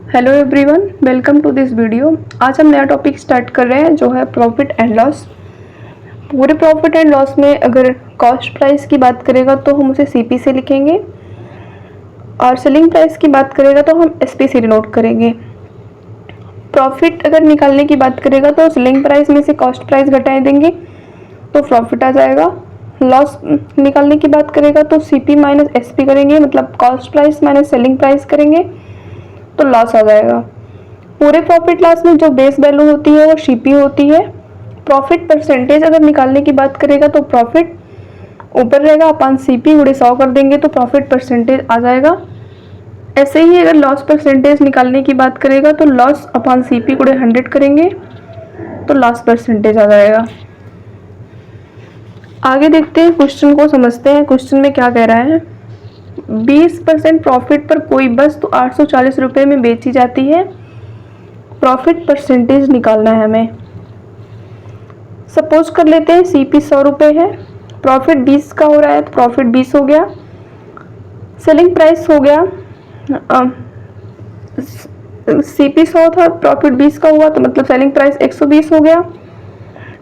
Hello everyone, welcome to this video. आज हम नया टॉपिक स्टार्ट कर रहे हैं जो है प्रॉफिट एंड लॉस। पूरे प्रॉफिट एंड लॉस में अगर कॉस्ट प्राइस की बात करेगा तो हम उसे सीपी से लिखेंगे और सेलिंग प्राइस की बात करेगा तो हम एसपी से डिनोट करेंगे। प्रॉफिट अगर निकालने की बात करेगा तो सेलिंग प्राइस में से कॉस्ट प्राइस घटा देंगे तो प्रॉफिट आ जाएगा। लॉस निकालने की बात करेगा तो सीपी माइनस एसपी करेंगे, मतलब cost price minus selling price करेंगे तो लॉस आ जाएगा। पूरे प्रॉफिट लॉस में जो बेस वैल्यू होती है वो सीपी होती है। प्रॉफिट परसेंटेज अगर निकालने की बात करेगा तो प्रॉफिट ऊपर रहेगा अपन सीपी गुणे 100 कर देंगे तो प्रॉफिट परसेंटेज आ जाएगा। ऐसे ही अगर लॉस परसेंटेज निकालने की बात करेगा तो लॉस अपन सीपी गुणे 100 करेंगे तो लॉस परसेंटेज आ जाएगा। आगे देखते हैं, क्वेश्चन को समझते हैं। क्वेश्चन में क्या कह रहा है, 20% प्रॉफिट पर कोई वस्तु 840 रुपये में बेची जाती है, प्रॉफिट परसेंटेज निकालना है हमें। सपोज कर लेते हैं सीपी 100 रुपये है, प्रॉफिट 20 का हो रहा है तो प्रॉफिट 20 हो गया। सेलिंग प्राइस हो गया, सीपी 100 था, प्रॉफिट 20 का हुआ तो मतलब सेलिंग प्राइस 120 हो गया।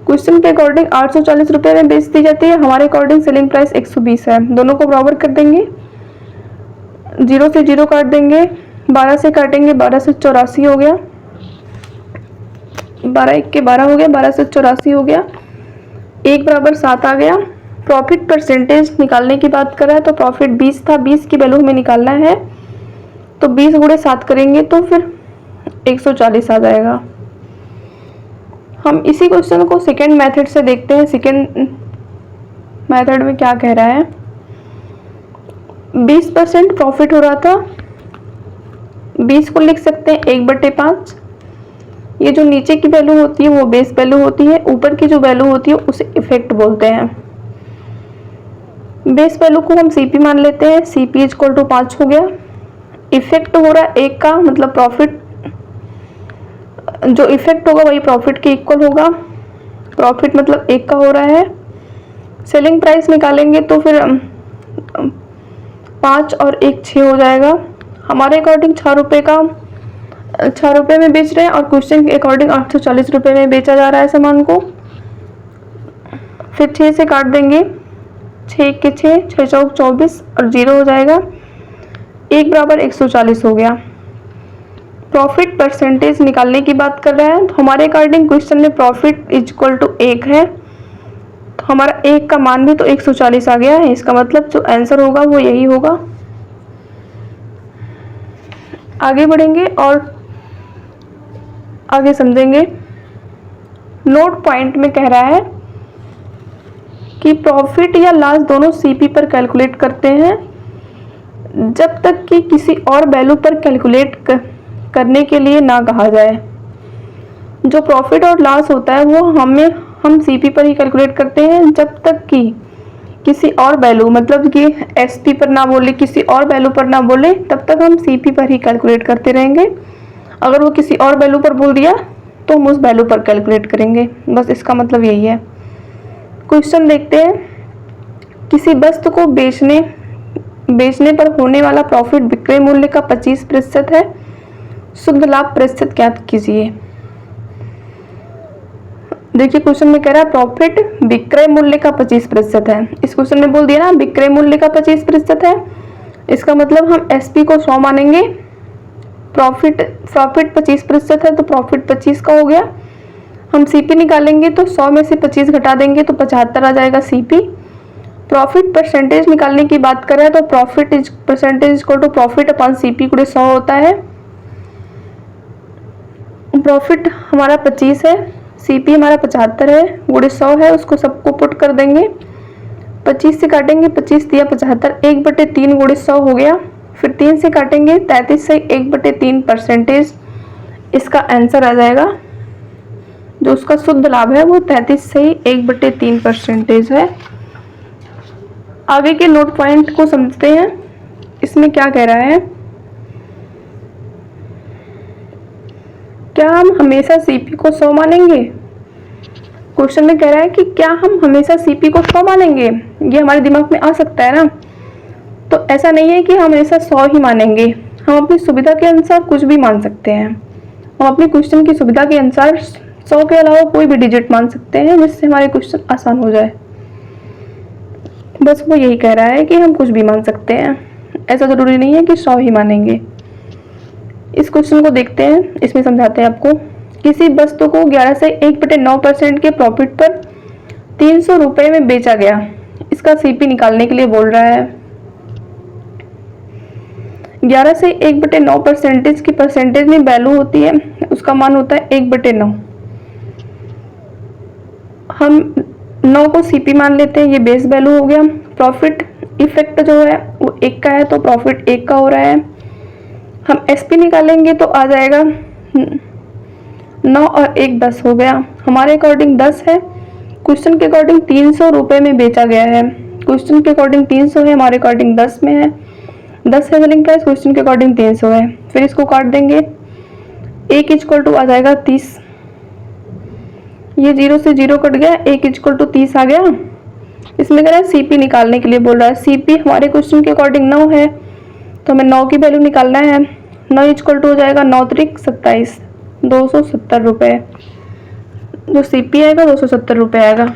क्वेश्चन के अकॉर्डिंग 840 रुपये में बेच दी जाती है, हमारे अकॉर्डिंग सेलिंग प्राइस 120 है। दोनों को बराबर कर देंगे, 0 से 0 काट देंगे, 12 से काटेंगे, 12 से 84 हो गया, 12 1 के 12 हो गया, 12 से 84 हो गया, 1 बराबर 7 आ गया। प्रॉफिट परसेंटेज निकालने की बात कर रहा है तो प्रॉफिट 20 था, 20 की वैल्यू हमें निकालना है तो 20 गुणे 7 करेंगे तो फिर 140 आ जाएगा। हम इसी क्वेश्चन को सेकेंड मेथड से देखते हैं। सेकेंड मेथड में क्या कह रहा है, 20% प्रॉफिट हो रहा था, 20 को लिख सकते हैं 1/5। ये जो नीचे की वैल्यू होती है वो बेस वैल्यू होती है, ऊपर की जो वैल्यू होती है उसे इफेक्ट बोलते हैं। बेस वैल्यू को हम सीपी मान लेते हैं, सीपी इक्वल टू 5 हो गया। इफेक्ट हो रहा है 1 का, मतलब प्रॉफिट जो इफेक्ट होगा वही प्रॉफिट के इक्वल होगा। प्रॉफिट मतलब 1 का हो रहा है। सेलिंग प्राइस निकालेंगे तो फिर 5 और 1 6 हो जाएगा। हमारे अकॉर्डिंग 6 रुपये में बेच रहे हैं और क्वेश्चन के अकॉर्डिंग 840 रुपये में बेचा जा रहा है सामान को। फिर 6 से काट देंगे, 6 के 6, 6 चौक 24 और 0 हो जाएगा, 1 बराबर 140 हो गया। प्रॉफिट परसेंटेज निकालने की बात कर रहा है तो हमारे अकॉर्डिंग क्वेश्चन में प्रॉफिट इक्वल टू 1 है तो हमारा 1 का मान भी तो 140 आ गया है। इसका मतलब जो आंसर होगा वो यही होगा। आगे बढ़ेंगे और आगे समझेंगे। नोट पॉइंट में कह रहा है कि प्रॉफिट या लॉस दोनों सीपी पर कैलकुलेट करते हैं जब तक कि किसी और वैल्यू पर कैलकुलेट करने के लिए ना कहा जाए। जो प्रॉफिट और लॉस होता है वो हम सीपी पर ही कैलकुलेट करते हैं जब तक कि किसी और वैल्यू, मतलब कि एसपी पर ना बोले, किसी और वैल्यू पर ना बोले, तब तक हम सीपी पर ही कैलकुलेट करते रहेंगे। अगर वो किसी और वैल्यू पर बोल दिया तो हम उस वैल्यू पर कैलकुलेट करेंगे। बस इसका मतलब यही है। क्वेश्चन देखते हैं, किसी वस्तु को बेचने पर होने वाला प्रॉफिट विक्रय मूल्य का 25% है, शुद्ध लाभ प्रतिशत ज्ञात कीजिए। देखिए क्वेश्चन में कह रहा है प्रॉफिट विक्रय मूल्य का 25% है। इस क्वेश्चन में बोल दिया ना विक्रय मूल्य का 25% है, इसका मतलब हम एसपी को 100 मानेंगे। प्रॉफिट 25% है तो प्रॉफिट 25 का हो गया। हम सीपी निकालेंगे तो 100 में से 25 घटा देंगे तो 75 आ जाएगा सीपी। प्रॉफिट परसेंटेज निकालने की बात करें तो profit percentage equal to profit अपन सीपी गुणे 100 होता है। प्रॉफिट हमारा 25 है, सीपी हमारा 75 है, गुणे 100 है, उसको सबको पुट कर देंगे। 25 से काटेंगे, 25 दिया 75, 1/3 गुणे 100 हो गया। फिर 3 से काटेंगे, 33 से 1/3 परसेंटेज इसका आंसर आ जाएगा। जो उसका शुद्ध लाभ है वो 33 से 1/3 परसेंटेज है। आगे के नोट पॉइंट को समझते हैं। इसमें क्या कह रहा है, क्या हम हमेशा सीपी को 100 मानेंगे। क्वेश्चन में कह रहा है कि क्या हम हमेशा सीपी को 100 मानेंगे, ये हमारे दिमाग में आ सकता है ना। तो ऐसा नहीं है कि हम हमेशा 100 ही मानेंगे, हम अपनी सुविधा के अनुसार कुछ भी मान सकते हैं। हम अपनी क्वेश्चन की सुविधा के अनुसार 100 के अलावा कोई भी डिजिट मान सकते हैं जिससे हमारे क्वेश्चन आसान हो जाए। बस वो यही कह रहा है कि हम कुछ भी मान सकते हैं, ऐसा ज़रूरी नहीं है कि 100 ही मानेंगे। इस क्वेश्चन को देखते हैं, इसमें समझाते हैं आपको। किसी वस्तु को 11 से 1/9% के प्रॉफिट पर 300 रुपये में बेचा गया। इसका सीपी निकालने के लिए बोल रहा है। 11 से 1/9% की परसेंटेज में वैल्यू होती है, उसका मान होता है 1/9। हम 9 को सीपी मान लेते हैं, ये बेस वैल्यू हो गया। प्रॉफिट इफेक्ट जो है वो 1 का है, तो प्रॉफिट 1 का हो रहा है। हम एसपी निकालेंगे तो आ जाएगा 9 और 1 10 हो गया। हमारे अकॉर्डिंग 10 है, क्वेश्चन के अकॉर्डिंग 300 रुपये में बेचा गया है। क्वेश्चन के अकॉर्डिंग 300 है, हमारे अकॉर्डिंग 10 में है। 10 है सेलिंग प्राइस, क्वेश्चन के अकॉर्डिंग 300 है। फिर इसको काट देंगे, 1 इक्वल टू आ जाएगा 30। ये 0 से 0 कट गया, 1 इक्वल टू 30 आ गया। इसमें कह रहा है सीपी निकालने के लिए बोल रहा है। सीपी हमारे क्वेश्चन के अकॉर्डिंग 9 है, तो हमें 9 की वैल्यू निकालना है। 9 इक्वल टू हो जाएगा 9 त्रिक 27, 270 रुपये। जो सीपी आएगा 270 रुपये आएगा।